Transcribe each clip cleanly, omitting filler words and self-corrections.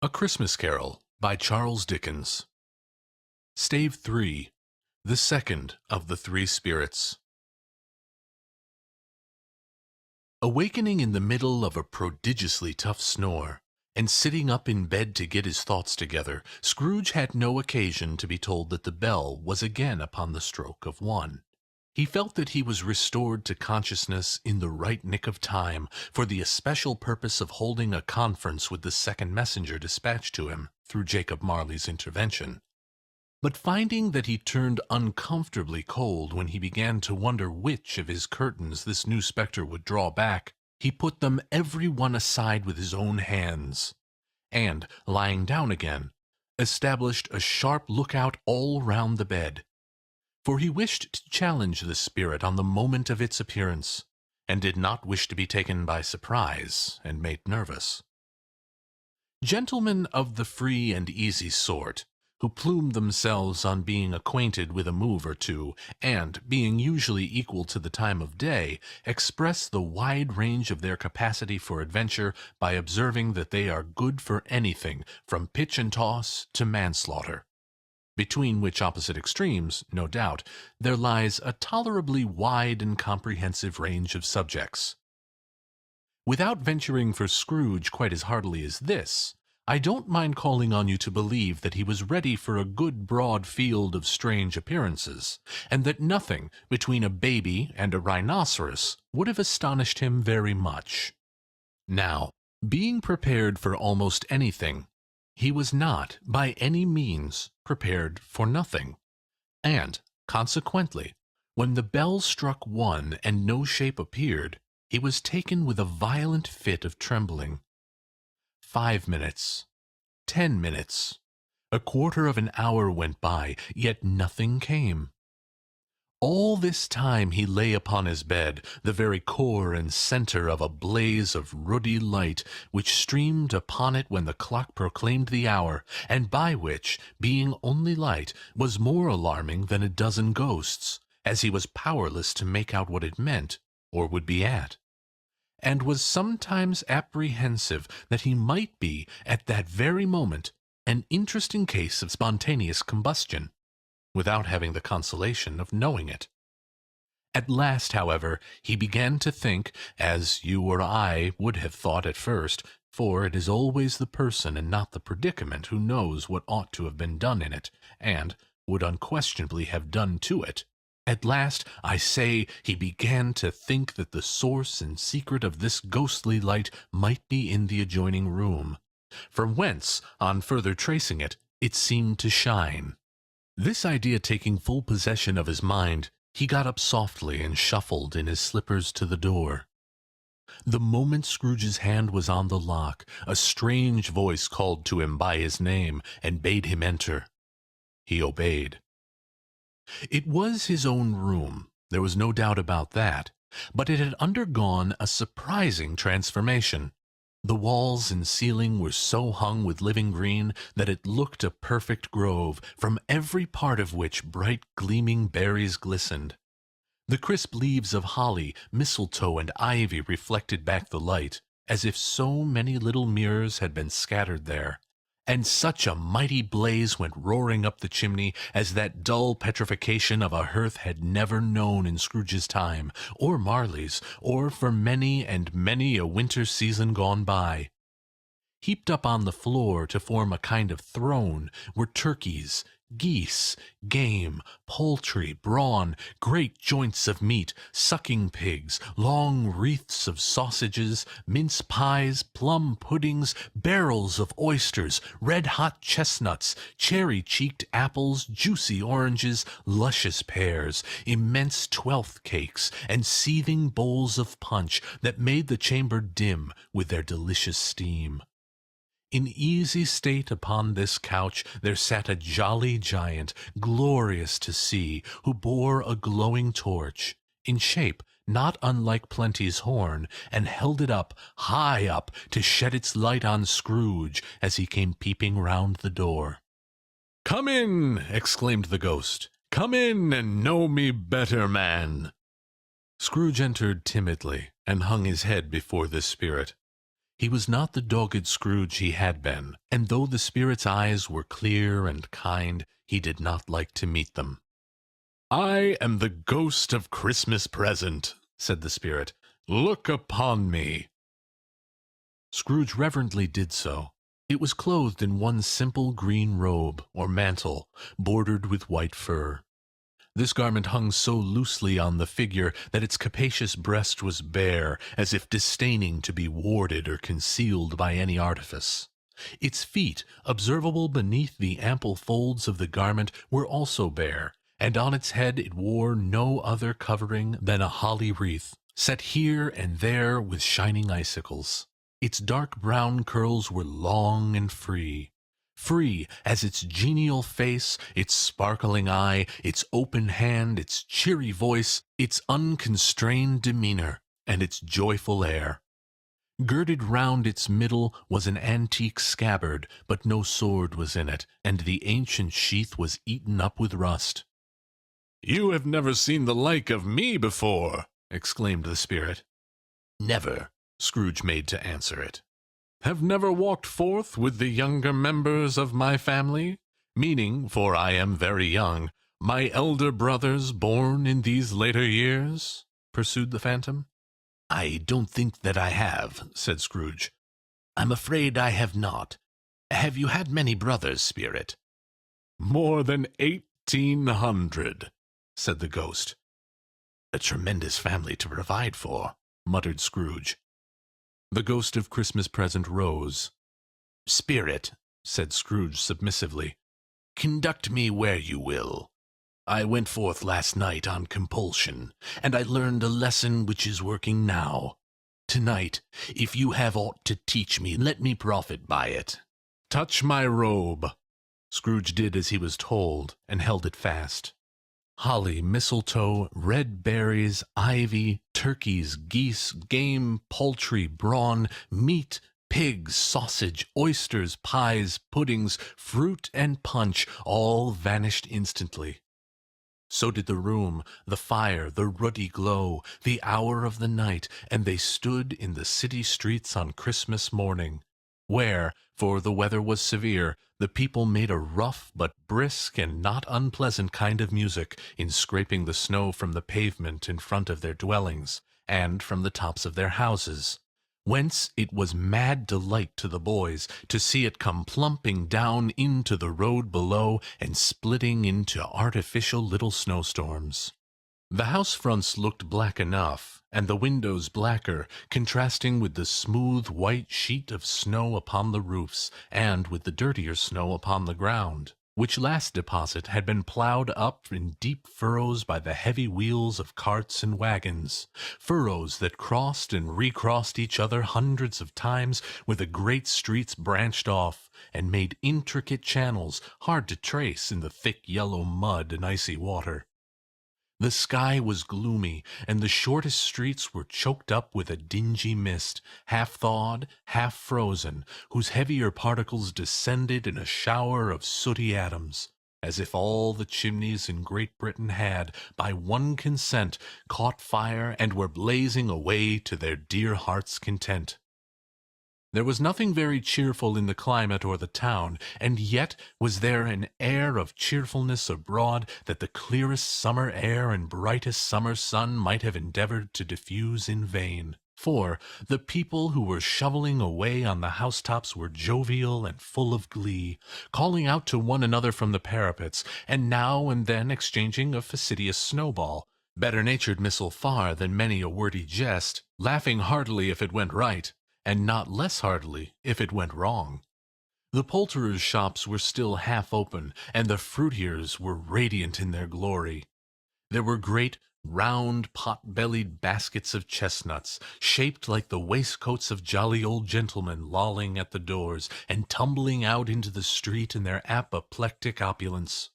A Christmas Carol by Charles Dickens. Stave III, the second of the three spirits. Awakening in the middle of a prodigiously tough snore, and sitting up in bed to get his thoughts together, Scrooge had no occasion to be told that the bell was again upon the stroke of 1. He felt that he was restored to consciousness in the right nick of time, for the especial purpose of holding a conference with the second messenger dispatched to him through Jacob Marley's intervention. But finding that he turned uncomfortably cold when he began to wonder which of his curtains this new spectre would draw back, he put them every one aside with his own hands, and, lying down again, established a sharp lookout all round the bed. For he wished to challenge the spirit on the moment of its appearance, and did not wish to be taken by surprise and made nervous. Gentlemen of the free and easy sort, who plumed themselves on being acquainted with a move or two, and, being usually equal to the time of day, express the wide range of their capacity for adventure by observing that they are good for anything from pitch and toss to manslaughter, between which opposite extremes, no doubt, there lies a tolerably wide and comprehensive range of subjects. Without venturing for Scrooge quite as heartily as this, I don't mind calling on you to believe that he was ready for a good broad field of strange appearances, and that nothing between a baby and a rhinoceros would have astonished him very much. Now, being prepared for almost anything, he was not, by any means, prepared for nothing, and, consequently, when the bell struck 1 and no shape appeared, he was taken with a violent fit of trembling. 5 minutes, 10 minutes, a quarter of an hour went by, yet nothing came. All this time he lay upon his bed, the very core and centre of a blaze of ruddy light, which streamed upon it when the clock proclaimed the hour, and by which, being only light, was more alarming than a dozen ghosts, as he was powerless to make out what it meant, or would be at, and was sometimes apprehensive that he might be, at that very moment, an interesting case of spontaneous combustion, without having the consolation of knowing it. At last, however, he began to think, as you or I would have thought at first, for it is always the person and not the predicament who knows what ought to have been done in it, and would unquestionably have done to it. At last, I say, he began to think that the source and secret of this ghostly light might be in the adjoining room, from whence, on further tracing it, it seemed to shine. This idea taking full possession of his mind, he got up softly and shuffled in his slippers to the door. The moment Scrooge's hand was on the lock, a strange voice called to him by his name, and bade him enter. He obeyed. It was his own room, there was no doubt about that, but it had undergone a surprising transformation. The walls and ceiling were so hung with living green that it looked a perfect grove, from every part of which bright gleaming berries glistened. The crisp leaves of holly, mistletoe, and ivy reflected back the light, as if so many little mirrors had been scattered there, and such a mighty blaze went roaring up the chimney as that dull petrification of a hearth had never known in Scrooge's time, or Marley's, or for many and many a winter season gone by. Heaped up on the floor to form a kind of throne were turkeys, geese, game, poultry, brawn, great joints of meat, sucking pigs, long wreaths of sausages, mince pies, plum puddings, barrels of oysters, red-hot chestnuts, cherry-cheeked apples, juicy oranges, luscious pears, immense twelfth cakes, and seething bowls of punch that made the chamber dim with their delicious steam. In easy state upon this couch there sat a jolly giant, glorious to see, who bore a glowing torch, in shape not unlike Plenty's horn, and held it up, high up, to shed its light on Scrooge as he came peeping round the door. "Come in!" exclaimed the ghost. "Come in, and know me better, man." Scrooge entered timidly, and hung his head before this spirit. He was not the dogged Scrooge he had been, and though the spirit's eyes were clear and kind, he did not like to meet them. "I am the ghost of Christmas present," said the spirit. "Look upon me." Scrooge reverently did so. It was clothed in one simple green robe, or mantle, bordered with white fur. This garment hung so loosely on the figure that its capacious breast was bare, as if disdaining to be warded or concealed by any artifice. Its feet, observable beneath the ample folds of the garment, were also bare, and on its head it wore no other covering than a holly wreath, set here and there with shining icicles. Its dark brown curls were long and free as its genial face, its sparkling eye, its open hand, its cheery voice, its unconstrained demeanor, and its joyful air. Girded round its middle was an antique scabbard, but no sword was in it, and the ancient sheath was eaten up with rust. "You have never seen the like of me before," exclaimed the spirit. "Never," Scrooge made to answer it. "Have never walked forth with the younger members of my family, meaning, for I am very young, my elder brothers born in these later years?" pursued the phantom. "I don't think that I have," said Scrooge. "I'm afraid I have not. Have you had many brothers, spirit?" "More than 1,800, said the ghost. "A tremendous family to provide for," muttered Scrooge. The ghost of Christmas present rose. "Spirit," said Scrooge submissively, "conduct me where you will. I went forth last night on compulsion, and I learned a lesson which is working now. Tonight, if you have aught to teach me, let me profit by it. Touch my robe." Scrooge did as he was told, and held it fast. Holly, mistletoe, red berries, ivy, turkeys, geese, game, poultry, brawn, meat, pigs, sausage, oysters, pies, puddings, fruit, and punch all vanished instantly. So did the room, the fire, the ruddy glow, the hour of the night, and they stood in the city streets on Christmas morning, where, for the weather was severe, the people made a rough but brisk and not unpleasant kind of music in scraping the snow from the pavement in front of their dwellings, and from the tops of their houses, whence it was mad delight to the boys to see it come plumping down into the road below and splitting into artificial little snowstorms. The house fronts looked black enough, and the windows blacker, contrasting with the smooth white sheet of snow upon the roofs, and with the dirtier snow upon the ground, which last deposit had been ploughed up in deep furrows by the heavy wheels of carts and wagons, furrows that crossed and recrossed each other hundreds of times, where the great streets branched off, and made intricate channels hard to trace in the thick yellow mud and icy water. The sky was gloomy, and the shortest streets were choked up with a dingy mist, half thawed, half frozen, whose heavier particles descended in a shower of sooty atoms, as if all the chimneys in Great Britain had, by one consent, caught fire and were blazing away to their dear hearts' content. There was nothing very cheerful in the climate or the town, and yet was there an air of cheerfulness abroad that the clearest summer air and brightest summer sun might have endeavored to diffuse in vain. For the people who were shoveling away on the housetops were jovial and full of glee, calling out to one another from the parapets, and now and then exchanging a facetious snowball, better-natured missile far than many a wordy jest, laughing heartily if it went right, and not less heartily if it went wrong. The poulterers' shops were still half open, and the fruiterers were radiant in their glory. There were great, round, pot-bellied baskets of chestnuts, shaped like the waistcoats of jolly old gentlemen, lolling at the doors, and tumbling out into the street in their apoplectic opulence.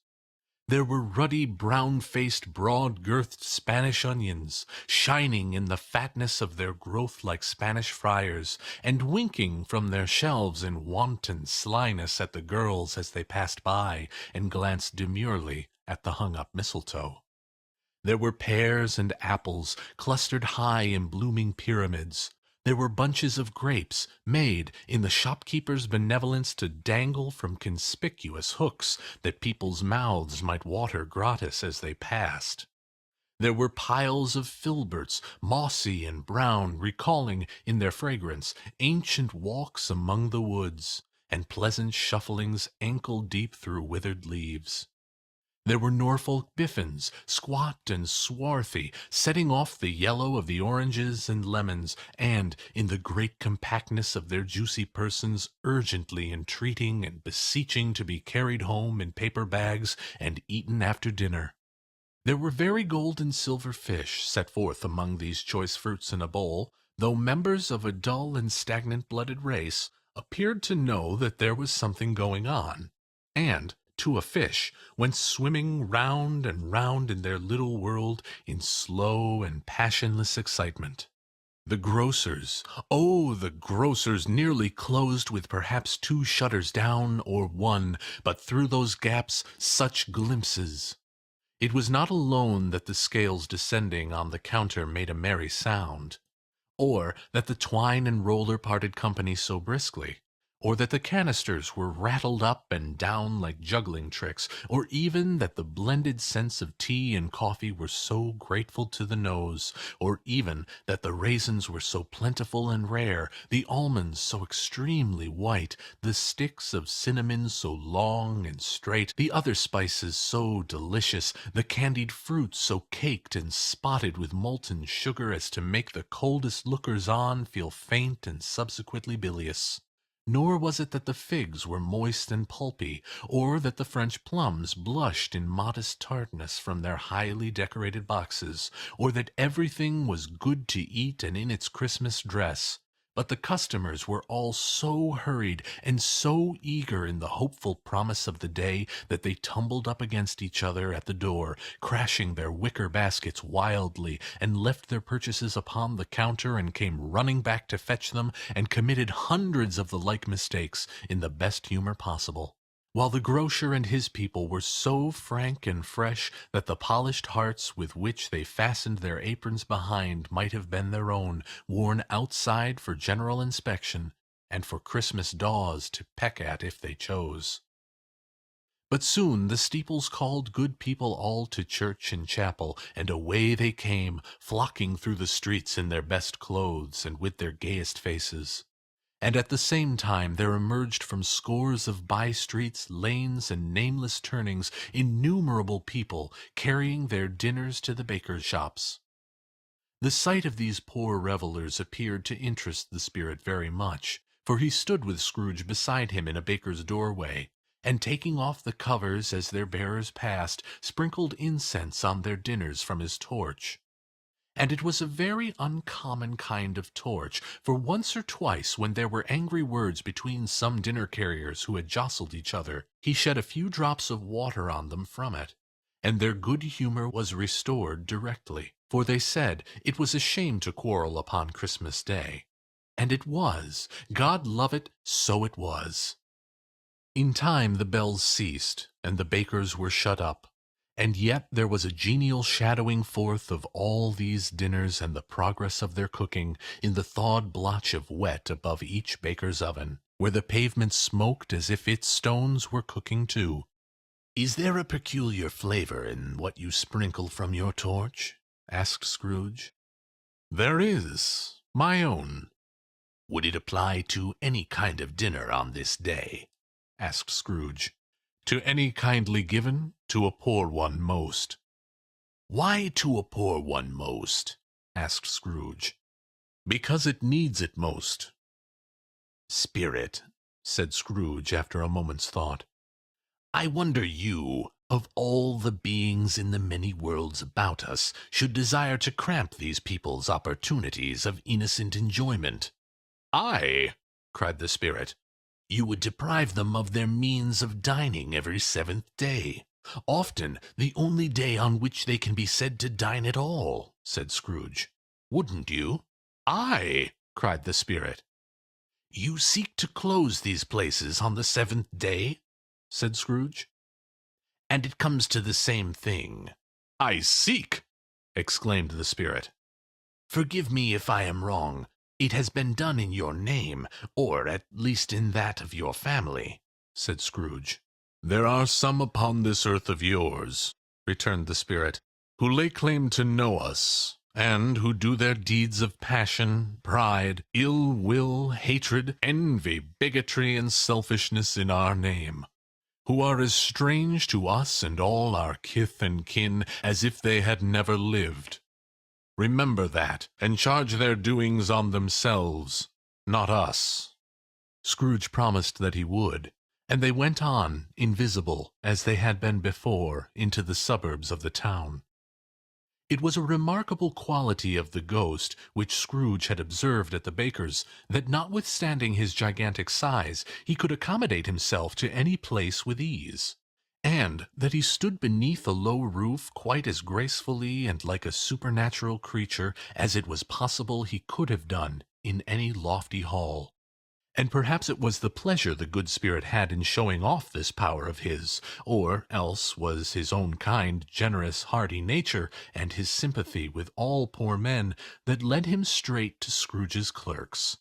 There were ruddy, brown-faced, broad-girthed Spanish onions, shining in the fatness of their growth like Spanish friars, and winking from their shelves in wanton slyness at the girls as they passed by and glanced demurely at the hung-up mistletoe. There were pears and apples, clustered high in blooming pyramids. There were bunches of grapes, made, in the shopkeeper's benevolence, to dangle from conspicuous hooks, that people's mouths might water gratis as they passed. There were piles of filberts, mossy and brown, recalling, in their fragrance, ancient walks among the woods, and pleasant shufflings ankle-deep through withered leaves. There were Norfolk biffins, squat and swarthy, setting off the yellow of the oranges and lemons, and, in the great compactness of their juicy persons, urgently entreating and beseeching to be carried home in paper bags and eaten after dinner. There were very gold and silver fish set forth among these choice fruits in a bowl, though members of a dull and stagnant-blooded race appeared to know that there was something going on, and, to a fish, went swimming round and round in their little world in slow and passionless excitement. The grocers, oh, the grocers, nearly closed with perhaps 2 shutters down, or 1, but through those gaps such glimpses! It was not alone that the scales descending on the counter made a merry sound, or that the twine and roller parted company so briskly, or that the canisters were rattled up and down like juggling tricks, or even that the blended scents of tea and coffee were so grateful to the nose, or even that the raisins were so plentiful and rare, the almonds so extremely white, the sticks of cinnamon so long and straight, the other spices so delicious, the candied fruits so caked and spotted with molten sugar as to make the coldest lookers-on feel faint and subsequently bilious. Nor was it that the figs were moist and pulpy, or that the French plums blushed in modest tartness from their highly decorated boxes, or that everything was good to eat and in its Christmas dress. But the customers were all so hurried and so eager in the hopeful promise of the day that they tumbled up against each other at the door, crashing their wicker baskets wildly, and left their purchases upon the counter and came running back to fetch them, and committed hundreds of the like mistakes in the best humor possible, while the grocer and his people were so frank and fresh that the polished hearts with which they fastened their aprons behind might have been their own, worn outside for general inspection, and for Christmas daws to peck at if they chose. But soon the steeples called good people all to church and chapel, and away they came, flocking through the streets in their best clothes and with their gayest faces. And at the same time there emerged from scores of by-streets, lanes, and nameless turnings innumerable people, carrying their dinners to the bakers' shops. The sight of these poor revellers appeared to interest the spirit very much, for he stood with Scrooge beside him in a baker's doorway, and taking off the covers as their bearers passed, sprinkled incense on their dinners from his torch. And it was a very uncommon kind of torch, for once or twice, when there were angry words between some dinner-carriers who had jostled each other, he shed a few drops of water on them from it, and their good humour was restored directly, for they said it was a shame to quarrel upon Christmas Day. And it was. God love it, so it was. In time the bells ceased, and the bakers were shut up. And yet there was a genial shadowing forth of all these dinners and the progress of their cooking in the thawed blotch of wet above each baker's oven, where the pavement smoked as if its stones were cooking too. "Is there a peculiar flavour in what you sprinkle from your torch?" asked Scrooge. "There is. My own." "Would it apply to any kind of dinner on this day?" asked Scrooge. "To any kindly given, to a poor one most." "Why to a poor one most?" asked Scrooge. "Because it needs it most." "Spirit," said Scrooge after a moment's thought, "I wonder you, of all the beings in the many worlds about us, should desire to cramp these people's opportunities of innocent enjoyment." "I!" cried the spirit. "You would deprive them of their means of dining every 7th day, often the only day on which they can be said to dine at all," said Scrooge. "Wouldn't you?" "I!" cried the spirit. "You seek to close these places on the 7th day?" said Scrooge. "And it comes to the same thing." "I seek!" exclaimed the spirit. "Forgive me if I am wrong. "It has been done in your name, or at least in that of your family," said Scrooge. "There are some upon this earth of yours," returned the spirit, "who lay claim to know us, and who do their deeds of passion, pride, ill will, hatred, envy, bigotry, and selfishness in our name, who are as strange to us and all our kith and kin as if they had never lived. Remember that, and charge their doings on themselves, not us." Scrooge promised that he would, and they went on, invisible, as they had been before, into the suburbs of the town. It was a remarkable quality of the ghost, which Scrooge had observed at the baker's, that notwithstanding his gigantic size, he could accommodate himself to any place with ease, and that he stood beneath a low roof quite as gracefully and like a supernatural creature as it was possible he could have done in any lofty hall. And perhaps it was the pleasure the good spirit had in showing off this power of his, or else was his own kind, generous, hearty nature, and his sympathy with all poor men, that led him straight to Scrooge's clerks.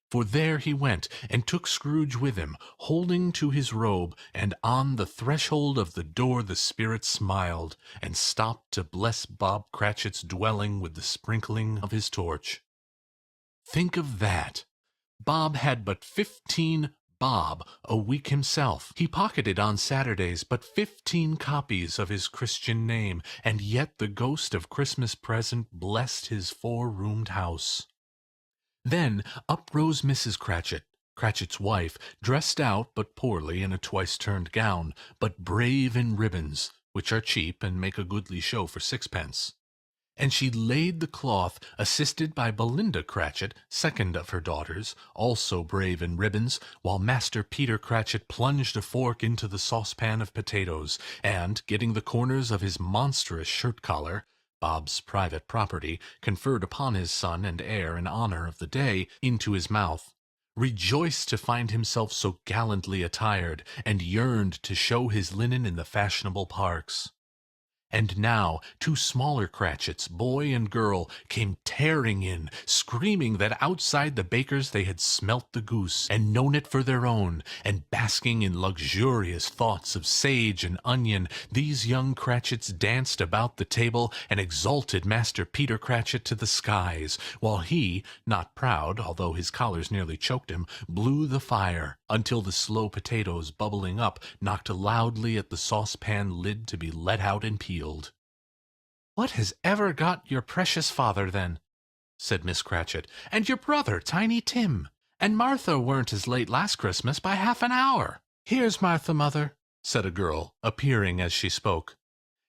For there he went, and took Scrooge with him, holding to his robe, and on the threshold of the door the spirit smiled, and stopped to bless Bob Cratchit's dwelling with the sprinkling of his torch. Think of that! Bob had but 15 bob a week himself. He pocketed on Saturdays but 15 copies of his Christian name, and yet the ghost of Christmas present blessed his 4-roomed house. Then up rose Mrs. Cratchit, Cratchit's wife, dressed out but poorly in a twice-turned gown, but brave in ribbons, which are cheap and make a goodly show for 6 pence. And she laid the cloth, assisted by Belinda Cratchit, second of her daughters, also brave in ribbons, while Master Peter Cratchit plunged a fork into the saucepan of potatoes, and, getting the corners of his monstrous shirt-collar, Bob's private property, conferred upon his son and heir in honor of the day, into his mouth, rejoiced to find himself so gallantly attired, and yearned to show his linen in the fashionable parks. And now 2 smaller Cratchits, boy and girl, came tearing in, screaming that outside the baker's they had smelt the goose, and known it for their own, and basking in luxurious thoughts of sage and onion, these young Cratchits danced about the table, and exalted Master Peter Cratchit to the skies, while he, not proud, although his collars nearly choked him, blew the fire, until the slow potatoes, bubbling up, knocked loudly at the saucepan lid to be let out and peeled. "What has ever got your precious father, then?" said Miss Cratchit. "And your brother, Tiny Tim? And Martha weren't as late last Christmas by half an hour." "Here's Martha, mother," said a girl, appearing as she spoke.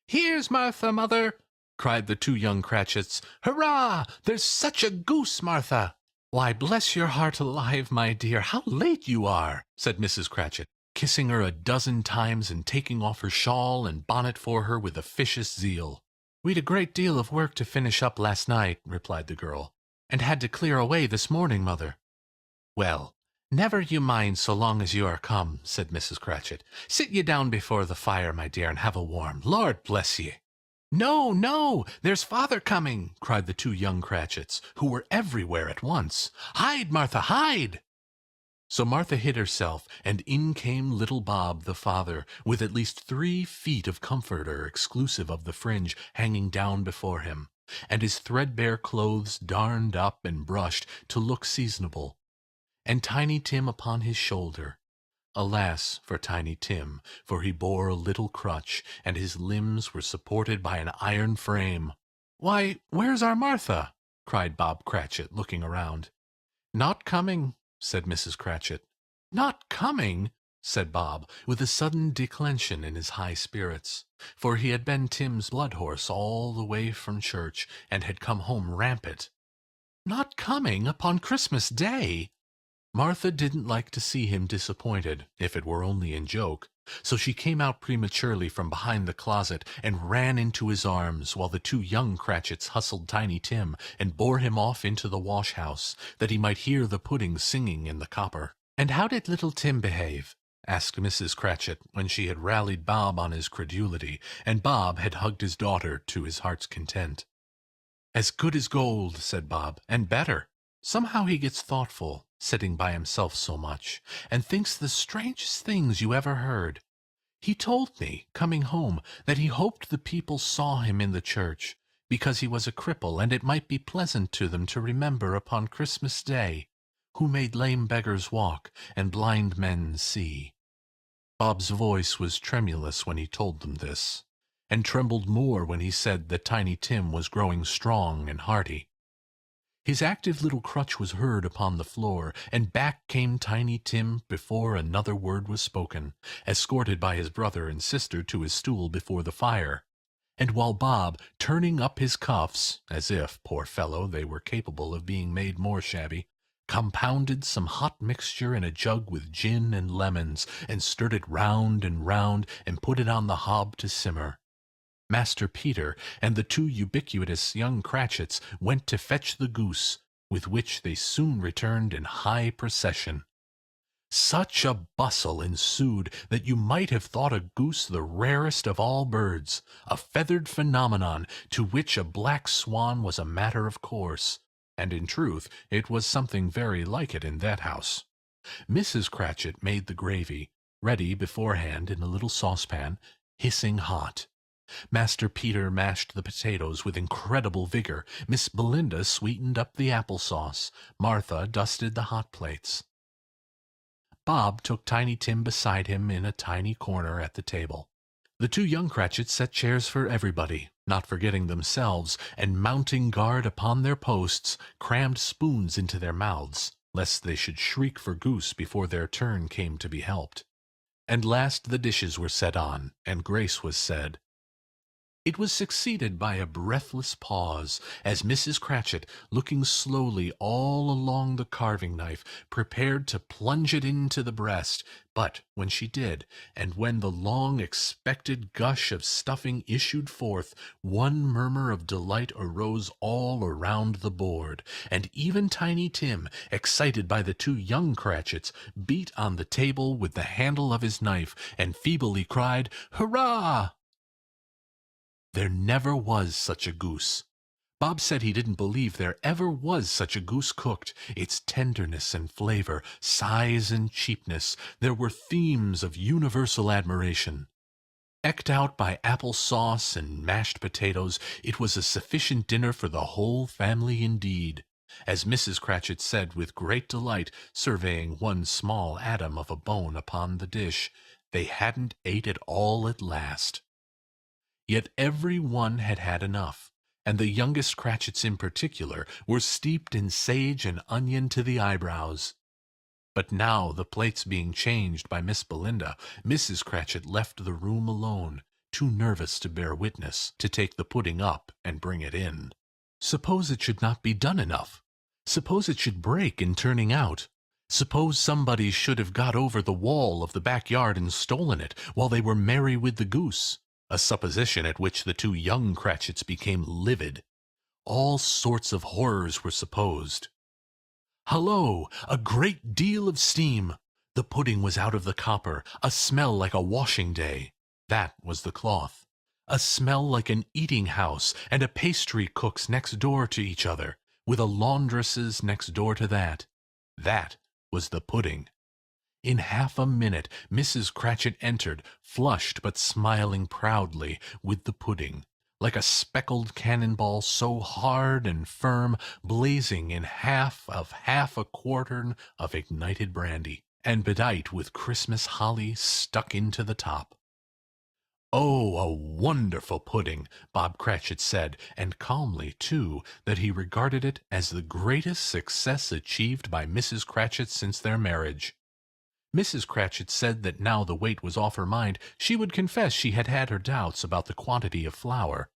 "Here's Martha, mother," cried the 2 young Cratchits. "Hurrah! There's such a goose, Martha!" "Why, bless your heart alive, my dear, how late you are!" said Mrs. Cratchit, kissing her a dozen times and taking off her shawl and bonnet for her with officious zeal. "We'd a great deal of work to finish up last night," replied the girl, "and had to clear away this morning, mother." "Well, never you mind so long as you are come," said Mrs. Cratchit. "Sit ye down before the fire, my dear, and have a warm. Lord bless ye!" "No, no, there's father coming!" cried the 2 young Cratchits, who were everywhere at once. "Hide, Martha, hide!" So Martha hid herself, and in came little Bob, the father, with at least 3 feet of comforter, exclusive of the fringe, hanging down before him, and his threadbare clothes darned up and brushed to look seasonable, and Tiny Tim upon his shoulder. Alas for Tiny Tim, for he bore a little crutch, and his limbs were supported by an iron frame. "Why, where's our Martha?" cried Bob Cratchit, looking around. "Not coming," said Mrs. Cratchit. "Not coming!" said Bob, with a sudden declension in his high spirits, for he had been Tim's blood horse all the way from church, and had come home rampant. "Not coming upon Christmas Day!" Martha didn't like to see him disappointed, if it were only in joke, so she came out prematurely from behind the closet, and ran into his arms, while the 2 young Cratchits hustled Tiny Tim, and bore him off into the wash-house, that he might hear the pudding singing in the copper. "And how did little Tim behave?" asked Mrs. Cratchit, when she had rallied Bob on his credulity, and Bob had hugged his daughter to his heart's content. "As good as gold," said Bob, "and better." Somehow he gets thoughtful, sitting by himself so much, and thinks the strangest things you ever heard. He told me, coming home, that he hoped the people saw him in the church, because he was a cripple, and it might be pleasant to them to remember upon Christmas Day, who made lame beggars walk, and blind men see. Bob's voice was tremulous when he told them this, and trembled more when he said that Tiny Tim was growing strong and hearty. His active little crutch was heard upon the floor, and back came Tiny Tim before another word was spoken, escorted by his brother and sister to his stool before the fire. And while Bob, turning up his cuffs, as if, poor fellow, they were capable of being made more shabby, compounded some hot mixture in a jug with gin and lemons, and stirred it round and put it on the hob to simmer, Master Peter and the two ubiquitous young Cratchits went to fetch the goose, with which they soon returned in high procession. Such a bustle ensued that you might have thought a goose the rarest of all birds, a feathered phenomenon to which a black swan was a matter of course, and in truth it was something very like it in that house. Mrs. Cratchit made the gravy, ready beforehand in a little saucepan, hissing hot. Master Peter mashed the potatoes with incredible vigor. Miss Belinda sweetened up the apple-sauce. Martha dusted the hot plates. Bob took Tiny Tim beside him in a tiny corner at the table. The two young Cratchits set chairs for everybody, not forgetting themselves, and mounting guard upon their posts, crammed spoons into their mouths, lest they should shriek for goose before their turn came to be helped. And last the dishes were set on, and grace was said. It was succeeded by a breathless pause, as Mrs. Cratchit, looking slowly all along the carving-knife, prepared to plunge it into the breast. But when she did, and when the long-expected gush of stuffing issued forth, one murmur of delight arose all around the board, and even Tiny Tim, excited by the two young Cratchits, beat on the table with the handle of his knife, and feebly cried, "Hurrah!" There never was such a goose. Bob said he didn't believe there ever was such a goose cooked. Its tenderness and flavor, size and cheapness, there were themes of universal admiration. Eked out by apple sauce and mashed potatoes, it was a sufficient dinner for the whole family indeed, as Mrs. Cratchit said with great delight, surveying one small atom of a bone upon the dish. They hadn't ate it all at last. Yet every one had had enough, and the youngest Cratchits in particular were steeped in sage and onion to the eyebrows. But now, the plates being changed by Miss Belinda, Mrs. Cratchit left the room alone, too nervous to bear witness, to take the pudding up and bring it in. Suppose it should not be done enough? Suppose it should break in turning out? Suppose somebody should have got over the wall of the backyard and stolen it, while they were merry with the goose? A supposition at which the two young Cratchits became livid. All sorts of horrors were supposed. Hallo! A great deal of steam! The pudding was out of the copper, a smell like a washing day. That was the cloth. A smell like an eating-house, and a pastry cook's next door to each other, with a laundress's next door to that. That was the pudding. In half a minute Mrs. Cratchit entered, flushed but smiling proudly, with the pudding, like a speckled cannonball so hard and firm, blazing in half a quartern of ignited brandy, and bedight with Christmas holly stuck into the top. "Oh, a wonderful pudding," Bob Cratchit said, and calmly, too, that he regarded it as the greatest success achieved by Mrs. Cratchit since their marriage. Mrs. Cratchit said that now the weight was off her mind, she would confess she had had her doubts about the quantity of flour.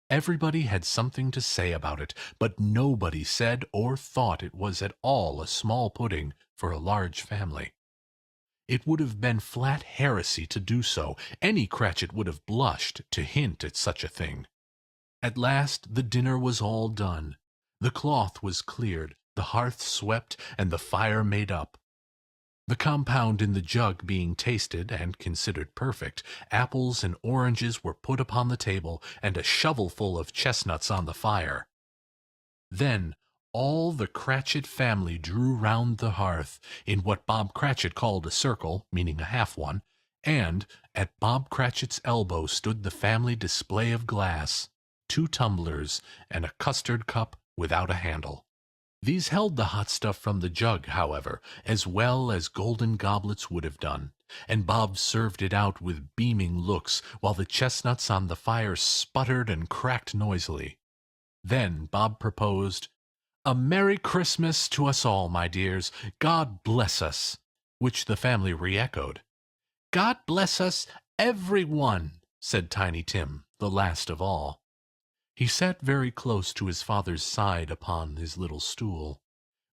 Everybody had something to say about it, but nobody said or thought it was at all a small pudding for a large family. It would have been flat heresy to do so. Any Cratchit would have blushed to hint at such a thing. At last the dinner was all done. The cloth was cleared, the hearth swept, and the fire made up. The compound in the jug being tasted and considered perfect, apples and oranges were put upon the table, and a shovelful of chestnuts on the fire. Then all the Cratchit family drew round the hearth, in what Bob Cratchit called a circle, meaning a half one, and at Bob Cratchit's elbow stood the family display of glass, 2 tumblers, and a custard cup without a handle. These held the hot stuff from the jug, however, as well as golden goblets would have done, and Bob served it out with beaming looks, while the chestnuts on the fire sputtered and cracked noisily. Then Bob proposed, "A Merry Christmas to us all, my dears. God bless us," which the family re-echoed. "God bless us, every one," said Tiny Tim, the last of all. He sat very close to his father's side upon his little stool.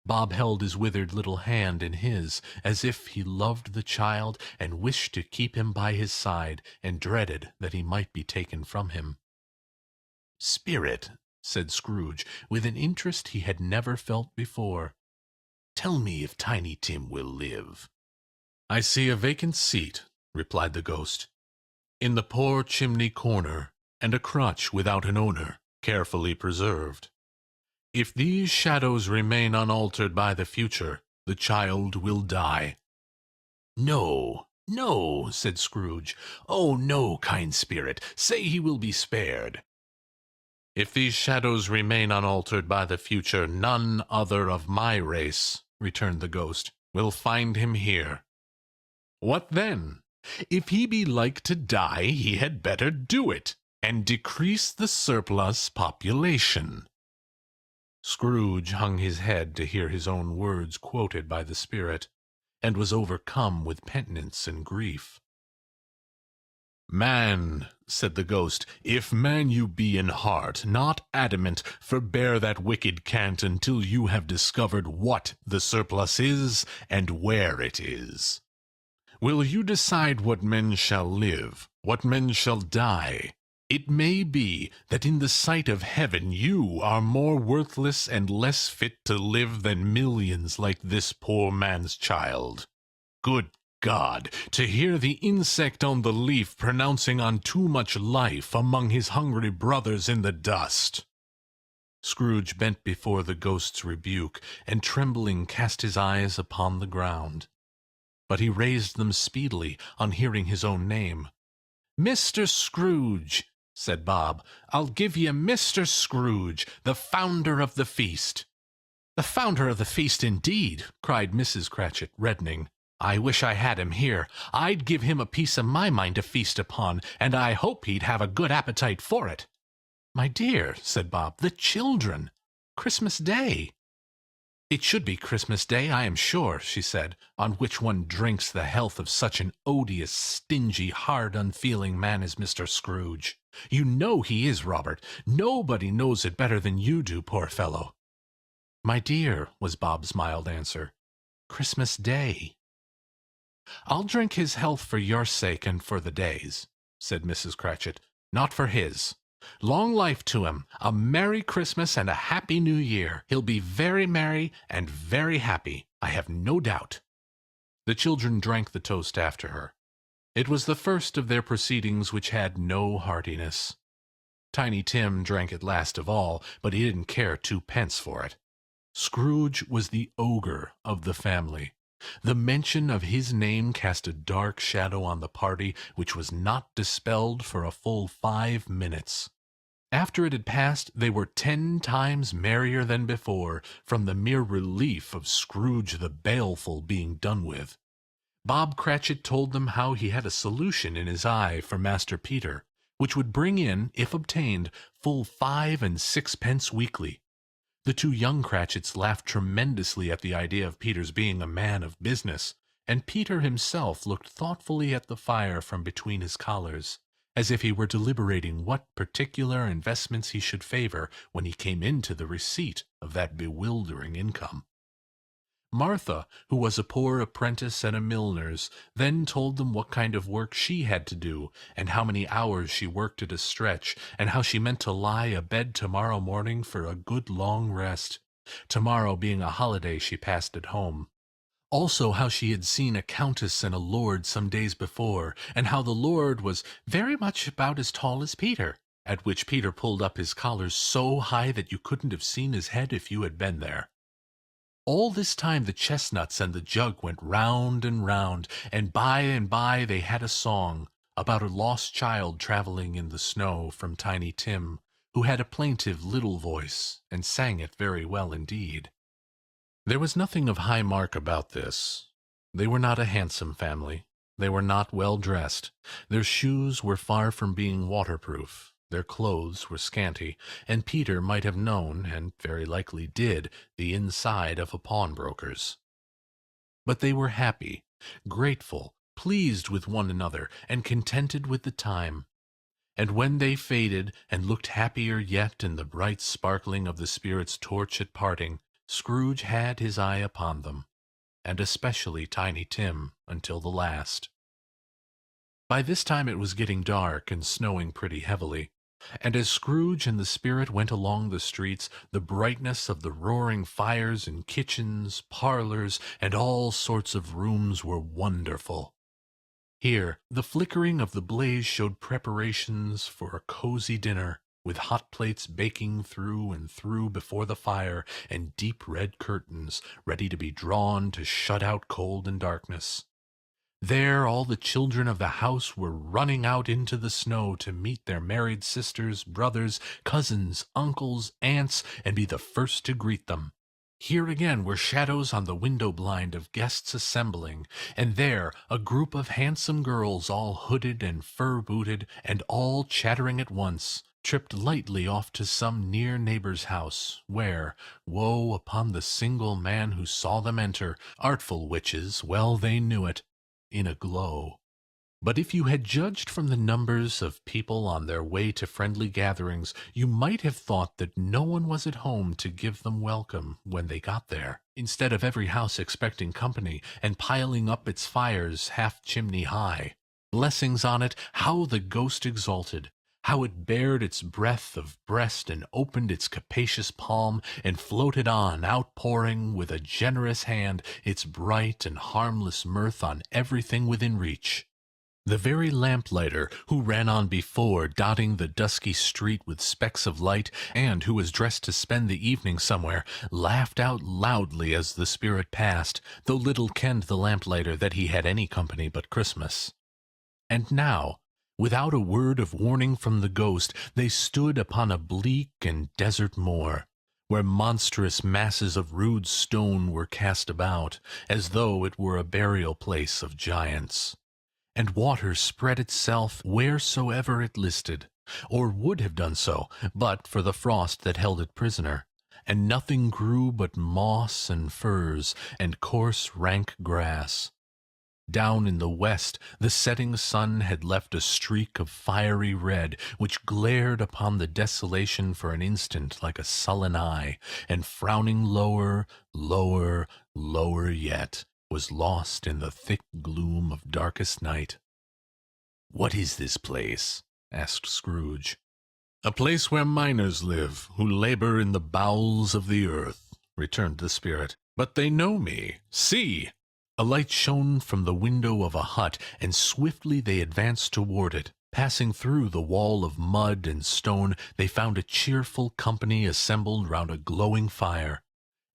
Bob held his withered little hand in his, as if he loved the child and wished to keep him by his side, and dreaded that he might be taken from him. "Spirit," said Scrooge, with an interest he had never felt before, "tell me if Tiny Tim will live." "I see a vacant seat," replied the ghost, "in the poor chimney corner, and a crutch without an owner, carefully preserved. If these shadows remain unaltered by the future, the child will die." "No, no," said Scrooge. "Oh, no, kind spirit, say he will be spared." "If these shadows remain unaltered by the future, none other of my race," returned the ghost, "will find him here." "What then? If he be like to die, he had better do it, and decrease the surplus population." Scrooge hung his head to hear his own words quoted by the spirit, and was overcome with penitence and grief. "Man," said the ghost, "if man you be in heart, not adamant, forbear that wicked cant until you have discovered what the surplus is, and where it is. Will you decide what men shall live, what men shall die? It may be that in the sight of heaven you are more worthless and less fit to live than millions like this poor man's child. Good God, to hear the insect on the leaf pronouncing on too much life among his hungry brothers in the dust." Scrooge bent before the ghost's rebuke, and trembling cast his eyes upon the ground. But he raised them speedily on hearing his own name. "Mr. Scrooge," said Bob, "I'll give ye Mr. Scrooge, the founder of the feast." "The founder of the feast, indeed!" cried Mrs. Cratchit, reddening. "I wish I had him here. I'd give him a piece of my mind to feast upon, and I hope he'd have a good appetite for it." "My dear," said Bob, "the children! Christmas Day!" "It should be Christmas Day, I am sure," she said, "on which one drinks the health of such an odious, stingy, hard, unfeeling man as Mr. Scrooge. You know he is, Robert. Nobody knows it better than you do, poor fellow." "My dear," was Bob's mild answer, "Christmas Day." "I'll drink his health for your sake and for the day's," said Mrs. Cratchit, "not for his. Long life to him, a Merry Christmas and a Happy New Year. He'll be very merry and very happy, I have no doubt." The children drank the toast after her. It was the first of their proceedings which had no heartiness. Tiny Tim drank it last of all, but he didn't care 2 pence for it. Scrooge was the ogre of the family. The mention of his name cast a dark shadow on the party, which was not dispelled for a full 5 minutes. After it had passed, they were 10 times merrier than before, from the mere relief of Scrooge the Baleful being done with. Bob Cratchit told them how he had a solution in his eye for Master Peter, which would bring in, if obtained, full 5 and 6 pence weekly. The 2 young Cratchits laughed tremendously at the idea of Peter's being a man of business, and Peter himself looked thoughtfully at the fire from between his collars, as if he were deliberating what particular investments he should favor when he came into the receipt of that bewildering income. Martha, who was a poor apprentice at a milliner's, then told them what kind of work she had to do, and how many hours she worked at a stretch, and how she meant to lie abed tomorrow morning for a good long rest, tomorrow being a holiday she passed at home. Also how she had seen a countess and a lord some days before, and how the lord was very much about as tall as Peter, at which Peter pulled up his collar so high that you couldn't have seen his head if you had been there. All this time the chestnuts and the jug went round and by they had a song about a lost child traveling in the snow from Tiny Tim, who had a plaintive little voice, and sang it very well indeed. There was nothing of high mark about this. They were not a handsome family. They were not well dressed. Their shoes were far from being waterproof. Their clothes were scanty, and Peter might have known, and very likely did, the inside of a pawnbroker's. But they were happy, grateful, pleased with one another, and contented with the time. And when they faded, and looked happier yet in the bright sparkling of the spirit's torch at parting, Scrooge had his eye upon them, and especially Tiny Tim, until the last. By this time it was getting dark and snowing pretty heavily, and as Scrooge and the spirit went along the streets, the brightness of the roaring fires in kitchens, parlors, and all sorts of rooms were wonderful. Here, the flickering of the blaze showed preparations for a cozy dinner, with hot plates baking through and through before the fire, and deep red curtains ready to be drawn to shut out cold and darkness. There all the children of the house were running out into the snow to meet their married sisters, brothers, cousins, uncles, aunts, and be the first to greet them. Here again were shadows on the window blind of guests assembling, and there a group of handsome girls, all hooded and fur-booted, and all chattering at once, tripped lightly off to some near neighbor's house, where, woe upon the single man who saw them enter, artful witches, well they knew it, in a glow. But if you had judged from the numbers of people on their way to friendly gatherings, you might have thought that no one was at home to give them welcome when they got there, instead of every house expecting company, and piling up its fires half-chimney high. Blessings on it, how the ghost exulted! How it bared its breadth of breast, and opened its capacious palm, and floated on, outpouring with a generous hand its bright and harmless mirth on everything within reach. The very lamplighter, who ran on before, dotting the dusky street with specks of light, and who was dressed to spend the evening somewhere, laughed out loudly as the spirit passed, though little kenned the lamplighter that he had any company but Christmas. And now, without a word of warning from the ghost, they stood upon a bleak and desert moor, where monstrous masses of rude stone were cast about, as though it were a burial place of giants. And water spread itself wheresoever it listed, or would have done so, but for the frost that held it prisoner, and nothing grew but moss and furze, and coarse rank grass. Down in the west the setting sun had left a streak of fiery red, which glared upon the desolation for an instant like a sullen eye, and frowning lower, lower, lower yet, was lost in the thick gloom of darkest night. "What is this place?" asked Scrooge. "A place where miners live, who labor in the bowels of the earth," returned the spirit. "But they know me. See!" A light shone from the window of a hut, and swiftly they advanced toward it. Passing through the wall of mud and stone, they found a cheerful company assembled round a glowing fire.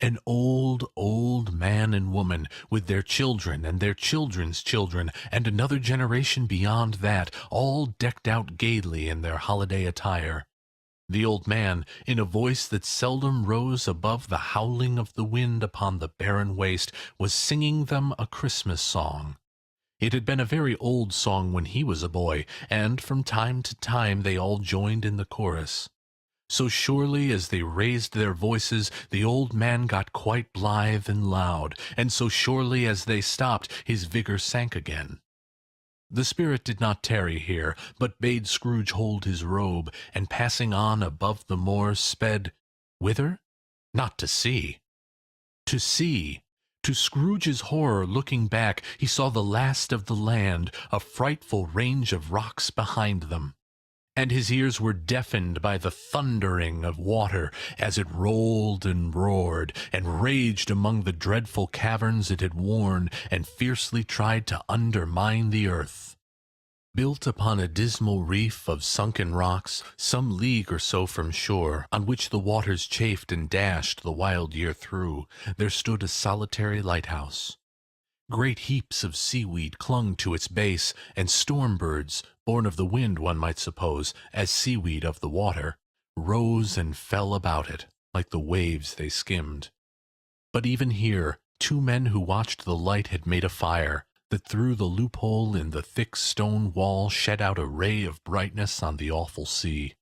An old, old man and woman, with their children and their children's children, and another generation beyond that, all decked out gaily in their holiday attire. The old man, in a voice that seldom rose above the howling of the wind upon the barren waste, was singing them a Christmas song. It had been a very old song when he was a boy, and from time to time they all joined in the chorus. So surely as they raised their voices, the old man got quite blithe and loud, and so surely as they stopped, his vigor sank again. The spirit did not tarry here, but bade Scrooge hold his robe, and passing on above the moor, sped whither? Not to see. To see. To Scrooge's horror, looking back, he saw the last of the land, a frightful range of rocks behind them. And his ears were deafened by the thundering of water as it rolled and roared, and raged among the dreadful caverns it had worn, and fiercely tried to undermine the earth. Built upon a dismal reef of sunken rocks, some league or so from shore, on which the waters chafed and dashed the wild year through, there stood a solitary lighthouse. Great heaps of seaweed clung to its base, and storm-birds, born of the wind one might suppose, as seaweed of the water, rose and fell about it, like the waves they skimmed. But even here, two men who watched the light had made a fire, that through the loophole in the thick stone wall shed out a ray of brightness on the awful sea.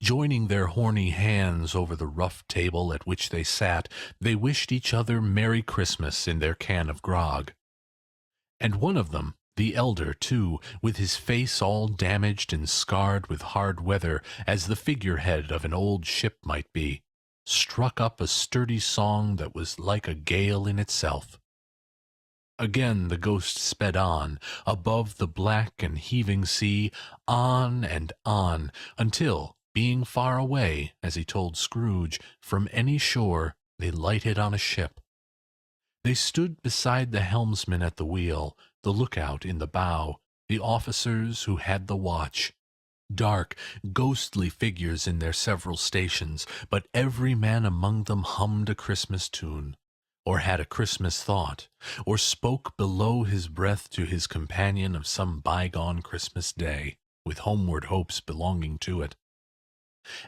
Joining their horny hands over the rough table at which they sat, they wished each other Merry Christmas in their can of grog. And one of them, the elder, too, with his face all damaged and scarred with hard weather, as the figurehead of an old ship might be, struck up a sturdy song that was like a gale in itself. Again the ghost sped on, above the black and heaving sea, on and on, until, being far away, as he told Scrooge, from any shore, they lighted on a ship. They stood beside the helmsman at the wheel, the lookout in the bow, the officers who had the watch. Dark, ghostly figures in their several stations, but every man among them hummed a Christmas tune, or had a Christmas thought, or spoke below his breath to his companion of some bygone Christmas day, with homeward hopes belonging to it.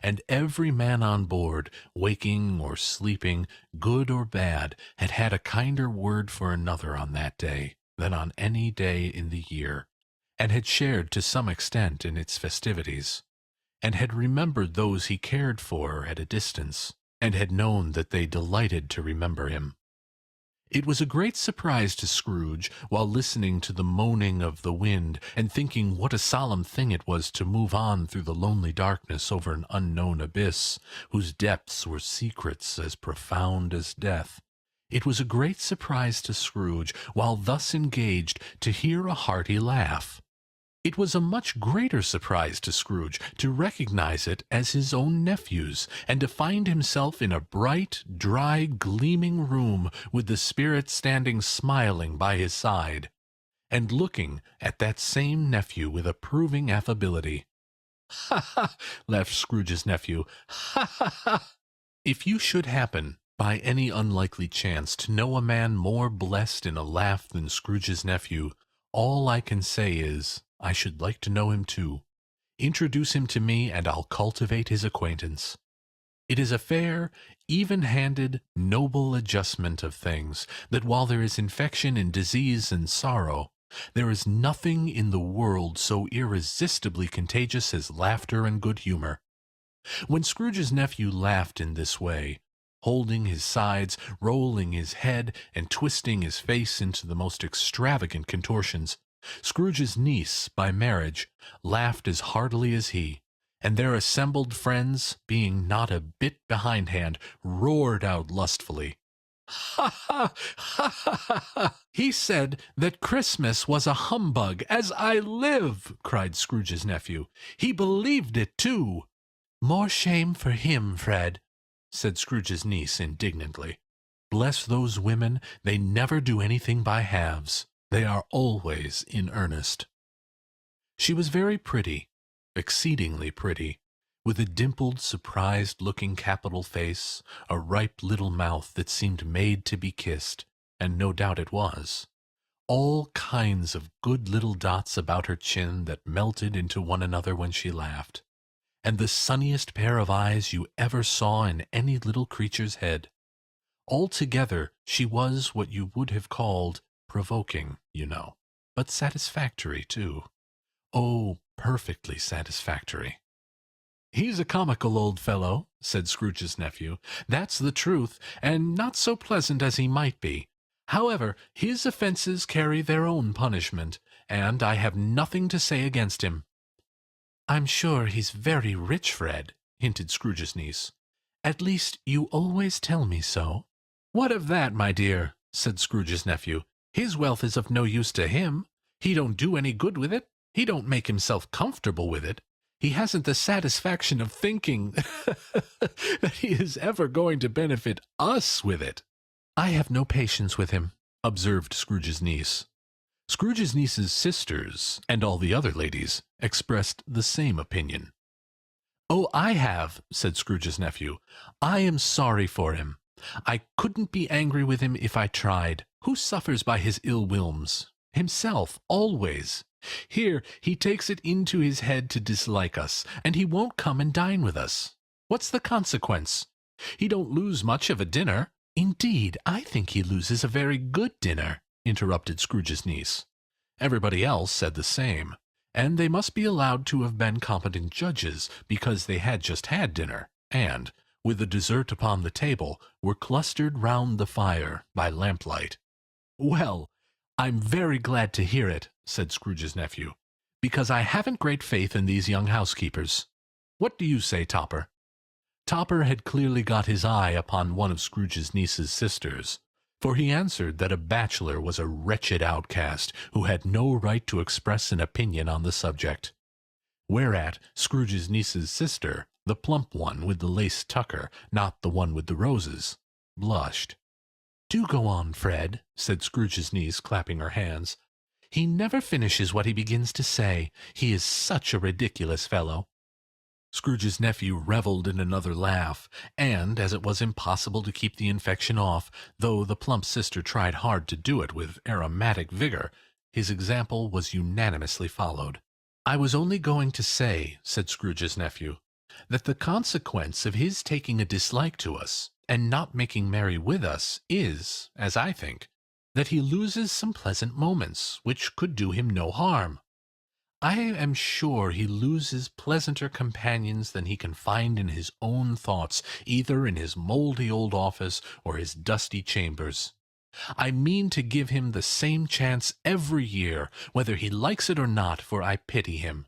And every man on board, waking or sleeping, good or bad, had had a kinder word for another on that day than on any day in the year, and had shared to some extent in its festivities, and had remembered those he cared for at a distance, and had known that they delighted to remember him. It was a great surprise to Scrooge, while listening to the moaning of the wind, and thinking what a solemn thing it was to move on through the lonely darkness over an unknown abyss, whose depths were secrets as profound as death. It was a great surprise to Scrooge, while thus engaged, to hear a hearty laugh. It was a much greater surprise to Scrooge to recognize it as his own nephew's, and to find himself in a bright, dry, gleaming room, with the spirit standing smiling by his side, and looking at that same nephew with approving affability. "Ha, ha!" laughed Scrooge's nephew. "Ha, ha, ha!" If you should happen, by any unlikely chance, to know a man more blessed in a laugh than Scrooge's nephew, all I can say is, I should like to know him too. Introduce him to me, and I'll cultivate his acquaintance. It is a fair, even-handed, noble adjustment of things, that while there is infection and disease and sorrow, there is nothing in the world so irresistibly contagious as laughter and good humor. When Scrooge's nephew laughed in this way, holding his sides, rolling his head, and twisting his face into the most extravagant contortions, Scrooge's niece, by marriage, laughed as heartily as he, and their assembled friends, being not a bit behindhand, roared out lustfully. "Ha, ha, ha, ha, ha, ha! He said that Christmas was a humbug, as I live!" cried Scrooge's nephew. "He believed it, too." "More shame for him, Fred," said Scrooge's niece indignantly. "Bless those women, they never do anything by halves. They are always in earnest." She was very pretty, exceedingly pretty, with a dimpled, surprised-looking capital face, a ripe little mouth that seemed made to be kissed, and no doubt it was, all kinds of good little dots about her chin that melted into one another when she laughed, and the sunniest pair of eyes you ever saw in any little creature's head. Altogether she was what you would have called provoking, you know, but satisfactory, too. Oh, perfectly satisfactory. "He's a comical old fellow," said Scrooge's nephew. "That's the truth, and not so pleasant as he might be. However, his offences carry their own punishment, and I have nothing to say against him." "I'm sure he's very rich, Fred," hinted Scrooge's niece. "At least, you always tell me so." "What of that, my dear?" said Scrooge's nephew. "His wealth is of no use to him. He don't do any good with it. He don't make himself comfortable with it. He hasn't the satisfaction of thinking that he is ever going to benefit us with it." "I have no patience with him," observed Scrooge's niece. Scrooge's niece's sisters, and all the other ladies, expressed the same opinion. "Oh, I have," said Scrooge's nephew. "I am sorry for him. I couldn't be angry with him if I tried. Who suffers by his ill whims? Himself, always. Here, he takes it into his head to dislike us, and he won't come and dine with us. What's the consequence? He don't lose much of a dinner." "Indeed, I think he loses a very good dinner," interrupted Scrooge's niece. Everybody else said the same, and they must be allowed to have been competent judges, because they had just had dinner, and, with the dessert upon the table, were clustered round the fire by lamplight. "Well, I'm very glad to hear it," said Scrooge's nephew, "because I haven't great faith in these young housekeepers. What do you say, Topper?" Topper had clearly got his eye upon one of Scrooge's niece's sisters, for he answered that a bachelor was a wretched outcast who had no right to express an opinion on the subject. Whereat Scrooge's niece's sister, the plump one with the lace tucker, not the one with the roses, blushed. "Do go on, Fred," said Scrooge's niece, clapping her hands. "He never finishes what he begins to say. He is such a ridiculous fellow." Scrooge's nephew revelled in another laugh, and, as it was impossible to keep the infection off, though the plump sister tried hard to do it with aromatic vigor, his example was unanimously followed. "I was only going to say," said Scrooge's nephew, "that the consequence of his taking a dislike to us, and not making merry with us, is, as I think, that he loses some pleasant moments, which could do him no harm. I am sure he loses pleasanter companions than he can find in his own thoughts, either in his mouldy old office or his dusty chambers. I mean to give him the same chance every year, whether he likes it or not, for I pity him.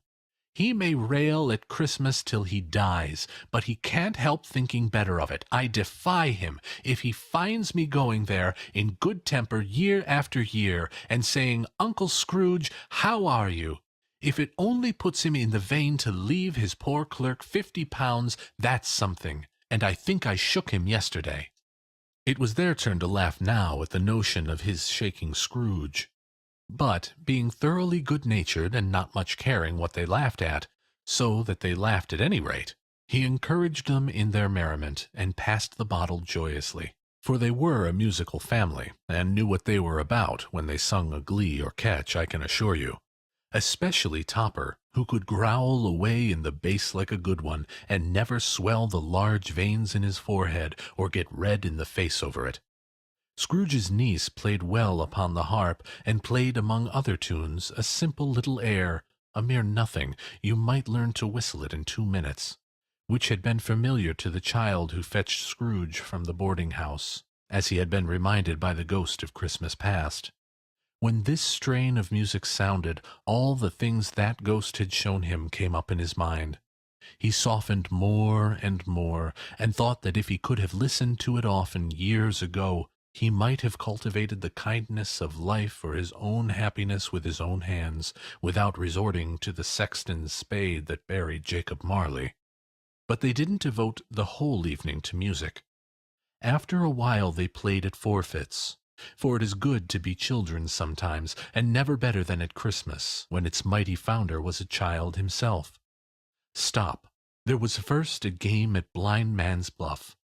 He may rail at Christmas till he dies, but he can't help thinking better of it. I defy him, if he finds me going there in good temper year after year, and saying, 'Uncle Scrooge, how are you?' If it only puts him in the vein to leave his poor clerk £50, that's something, and I think I shook him yesterday." It was their turn to laugh now at the notion of his shaking Scrooge. But, being thoroughly good-natured and not much caring what they laughed at, so that they laughed at any rate, he encouraged them in their merriment, and passed the bottle joyously. For they were a musical family, and knew what they were about when they sung a glee or catch, I can assure you. Especially Topper, who could growl away in the bass like a good one, and never swell the large veins in his forehead, or get red in the face over it. Scrooge's niece played well upon the harp, and played among other tunes a simple little air, a mere nothing, you might learn to whistle it in 2 minutes, which had been familiar to the child who fetched Scrooge from the boarding-house, as he had been reminded by the ghost of Christmas past. When this strain of music sounded, all the things that ghost had shown him came up in his mind. He softened more and more, and thought that if he could have listened to it often years ago, he might have cultivated the kindness of life for his own happiness with his own hands, without resorting to the sexton's spade that buried Jacob Marley. But they didn't devote the whole evening to music. After a while they played at forfeits, for it is good to be children sometimes, and never better than at Christmas, when its mighty founder was a child himself. Stop. There was first a game at blind man's buff.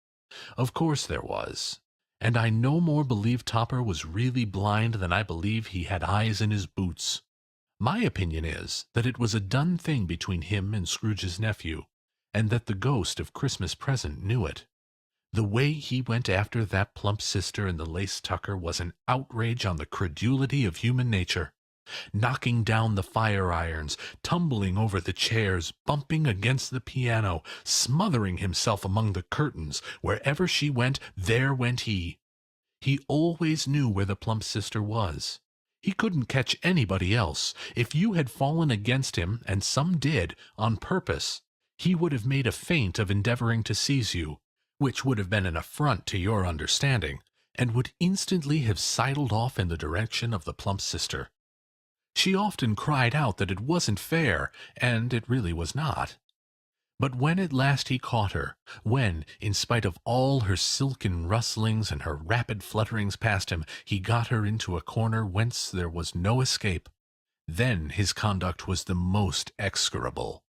Of course there was. And I no more believe Topper was really blind than I believe he had eyes in his boots. My opinion is that it was a done thing between him and Scrooge's nephew, and that the ghost of Christmas Present knew it. The way he went after that plump sister in the lace tucker was an outrage on the credulity of human nature. Knocking down the fire-irons, tumbling over the chairs, bumping against the piano, smothering himself among the curtains. Wherever she went, there went he. He always knew where the plump sister was. He couldn't catch anybody else. If you had fallen against him, and some did, on purpose, he would have made a feint of endeavoring to seize you, which would have been an affront to your understanding, and would instantly have sidled off in the direction of the plump sister. She often cried out that it wasn't fair, and it really was not. But when at last he caught her, when, in spite of all her silken rustlings and her rapid flutterings past him, he got her into a corner whence there was no escape, then his conduct was the most execrable.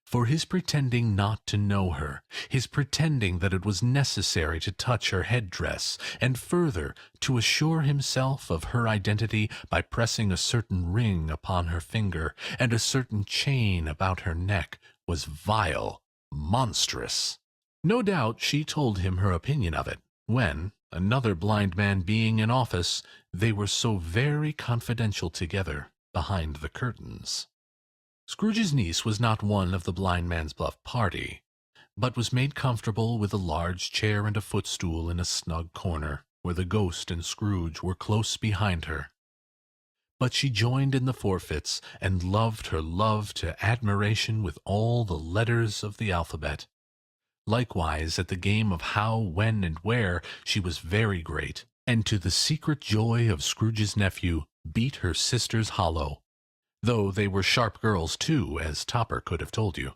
For his pretending not to know her, his pretending that it was necessary to touch her head-dress, and further, to assure himself of her identity by pressing a certain ring upon her finger, and a certain chain about her neck, was vile, monstrous. No doubt she told him her opinion of it, when, another blind man being in office, they were so very confidential together behind the curtains. Scrooge's niece was not one of the blind man's bluff party, but was made comfortable with a large chair and a footstool in a snug corner, where the ghost and Scrooge were close behind her. But she joined in the forfeits, and loved her love to admiration with all the letters of the alphabet. Likewise, at the game of how, when, and where, she was very great, and to the secret joy of Scrooge's nephew, beat her sisters hollow, though they were sharp girls too, as Topper could have told you.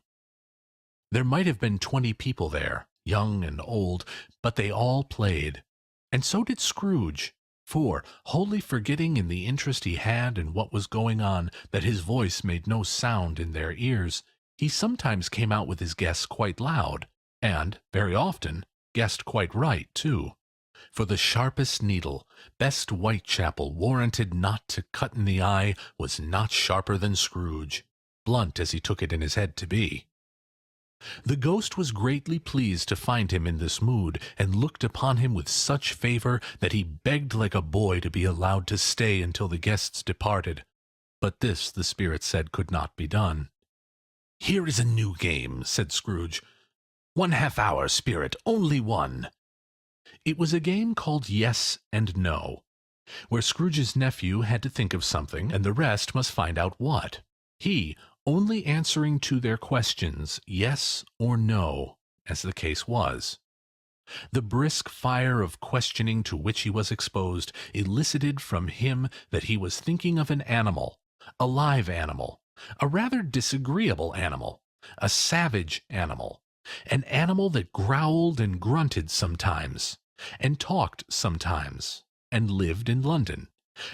There might have been 20 people there, young and old, but they all played, and so did Scrooge, for, wholly forgetting in the interest he had in what was going on that his voice made no sound in their ears, he sometimes came out with his guess quite loud, and, very often, guessed quite right too. For the sharpest needle, best Whitechapel warranted not to cut in the eye, was not sharper than Scrooge, blunt as he took it in his head to be. The ghost was greatly pleased to find him in this mood, and looked upon him with such favour that he begged like a boy to be allowed to stay until the guests departed. But this, the spirit said, could not be done. "Here is a new game," said Scrooge. "1/2 hour, spirit, only one." It was a game called Yes and No, where Scrooge's nephew had to think of something, and the rest must find out what. He only answering to their questions, yes or no, as the case was. The brisk fire of questioning to which he was exposed elicited from him that he was thinking of an animal, a live animal, a rather disagreeable animal, a savage animal, an animal that growled and grunted sometimes, and talked sometimes, and lived in London,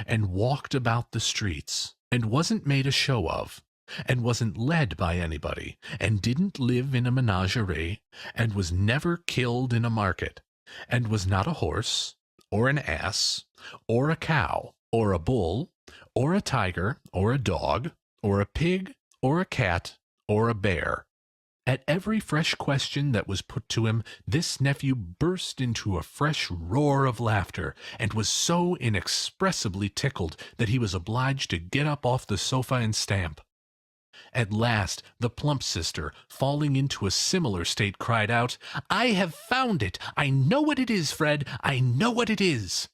and walked about the streets, and wasn't made a show of, and wasn't led by anybody, and didn't live in a menagerie, and was never killed in a market, and was not a horse, or an ass, or a cow, or a bull, or a tiger, or a dog, or a pig, or a cat, or a bear. At every fresh question that was put to him, this nephew burst into a fresh roar of laughter, and was so inexpressibly tickled that he was obliged to get up off the sofa and stamp. At last, the plump sister, falling into a similar state, cried out, "I have found it! I know what it is, Fred! I know what it is!"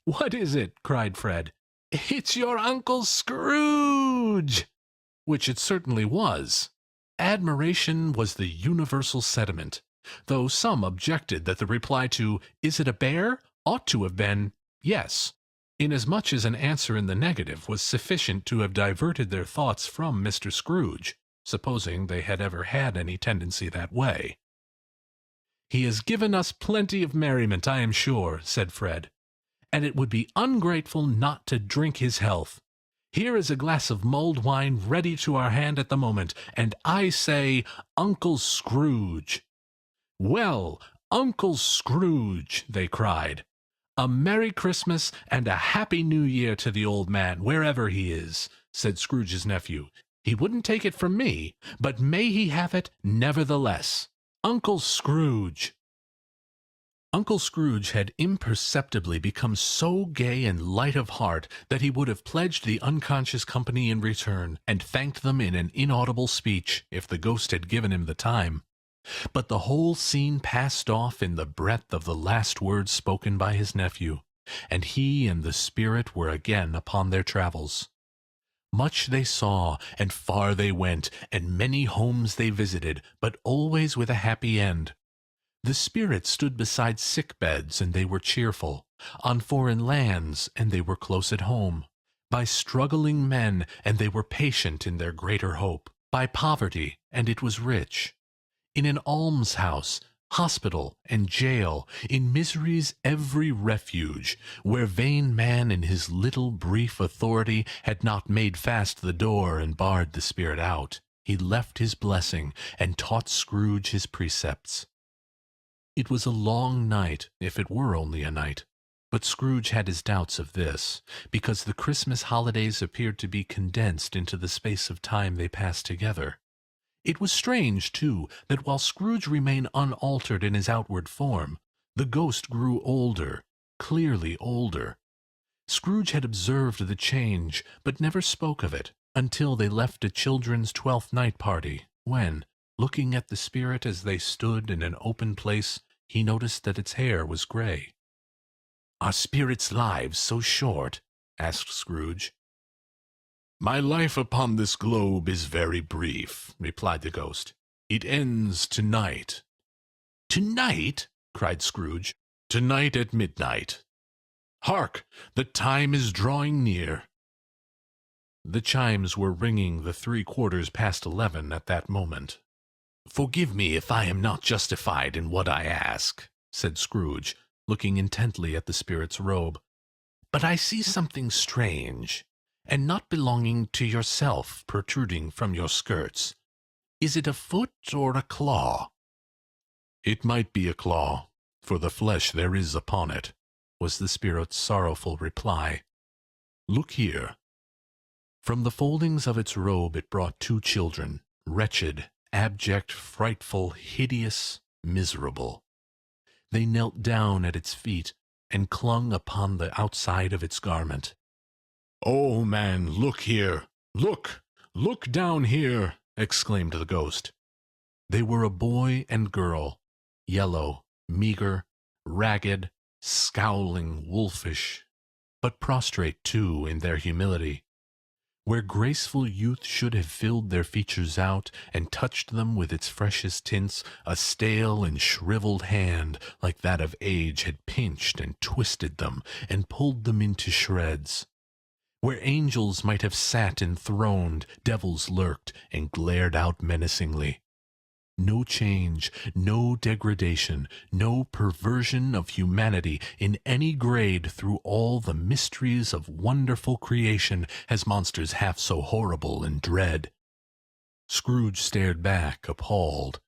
"What is it?" cried Fred. "It's your Uncle Scrooge!" Which it certainly was. Admiration was the universal sentiment, though some objected that the reply to "Is it a bear?" ought to have been "Yes," inasmuch as an answer in the negative was sufficient to have diverted their thoughts from Mr. Scrooge, supposing they had ever had any tendency that way. "He has given us plenty of merriment, I am sure," said Fred, "and it would be ungrateful not to drink his health. Here is a glass of mulled wine ready to our hand at the moment, and I say, Uncle Scrooge." "Well, Uncle Scrooge," they cried. "A Merry Christmas and a Happy New Year to the old man, wherever he is," said Scrooge's nephew. "He wouldn't take it from me, but may he have it nevertheless. Uncle Scrooge." Uncle Scrooge had imperceptibly become so gay and light of heart that he would have pledged the unconscious company in return, and thanked them in an inaudible speech, if the ghost had given him the time. But the whole scene passed off in the breath of the last words spoken by his nephew, and he and the spirit were again upon their travels. Much they saw, and far they went, and many homes they visited, but always with a happy end. The spirit stood beside sick beds, and they were cheerful, on foreign lands, and they were close at home, by struggling men, and they were patient in their greater hope, by poverty, and it was rich. In an almshouse, hospital, and jail, in misery's every refuge, where vain man in his little brief authority had not made fast the door and barred the spirit out, he left his blessing and taught Scrooge his precepts. It was a long night, if it were only a night, but Scrooge had his doubts of this, because the Christmas holidays appeared to be condensed into the space of time they passed together. It was strange, too, that while Scrooge remained unaltered in his outward form, the ghost grew older, clearly older. Scrooge had observed the change, but never spoke of it, until they left a children's 12th night party, when, looking at the spirit as they stood in an open place, he noticed that its hair was gray. "Are spirits' lives so short?" asked Scrooge. "My life upon this globe is very brief," replied the ghost. "It ends tonight." "Tonight?" cried Scrooge. "Tonight at midnight. Hark! The time is drawing near." The chimes were ringing the 11:75 at that moment. "Forgive me if I am not justified in what I ask," said Scrooge, looking intently at the spirit's robe, "but I see something strange, and not belonging to yourself, protruding from your skirts. Is it a foot or a claw?" "It might be a claw, for the flesh there is upon it," was the spirit's sorrowful reply. "Look here." From the foldings of its robe it brought 2 children, wretched, abject, frightful, hideous, miserable. They knelt down at its feet, and clung upon the outside of its garment. "Oh, man, look here! Look! Look down here!" exclaimed the ghost. They were a boy and girl, yellow, meager, ragged, scowling, wolfish, but prostrate, too, in their humility. Where graceful youth should have filled their features out, and touched them with its freshest tints, a stale and shriveled hand, like that of age, had pinched and twisted them, and pulled them into shreds. Where angels might have sat enthroned, devils lurked, and glared out menacingly. No change, no degradation, no perversion of humanity in any grade through all the mysteries of wonderful creation has monsters half so horrible and dread. Scrooge stared back, appalled.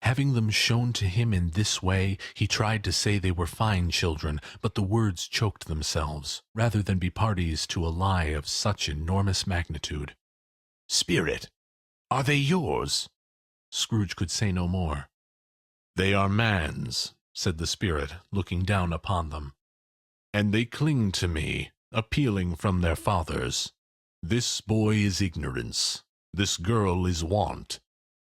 Having them shown to him in this way, he tried to say they were fine children, but the words choked themselves, rather than be parties to a lie of such enormous magnitude. "Spirit, are they yours?" Scrooge could say no more. "They are man's," said the spirit, looking down upon them. "And they cling to me, appealing from their fathers. This boy is ignorance, this girl is want.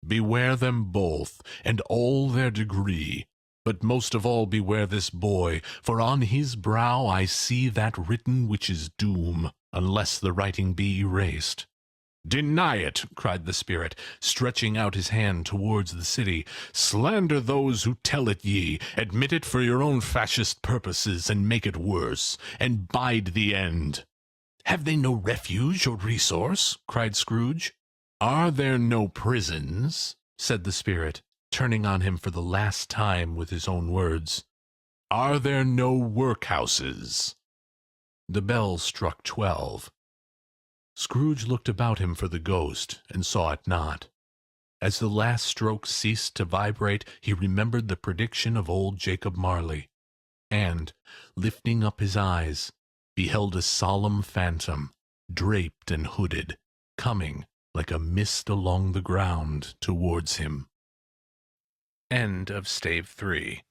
Beware them both, and all their degree, but most of all beware this boy, for on his brow I see that written which is doom, unless the writing be erased." "Deny it!" cried the spirit, stretching out his hand towards the city. "Slander those who tell it ye, admit it for your own fascist purposes, and make it worse, and bide the end." "Have they no refuge or resource?" cried Scrooge. "Are there no prisons?" said the spirit, turning on him for the last time with his own words. "Are there no workhouses?" The bell struck 12. Scrooge looked about him for the ghost, and saw it not. As the last stroke ceased to vibrate, he remembered the prediction of old Jacob Marley, and, lifting up his eyes, beheld a solemn phantom, draped and hooded, coming, like a mist along the ground, towards him. End of Stave 3.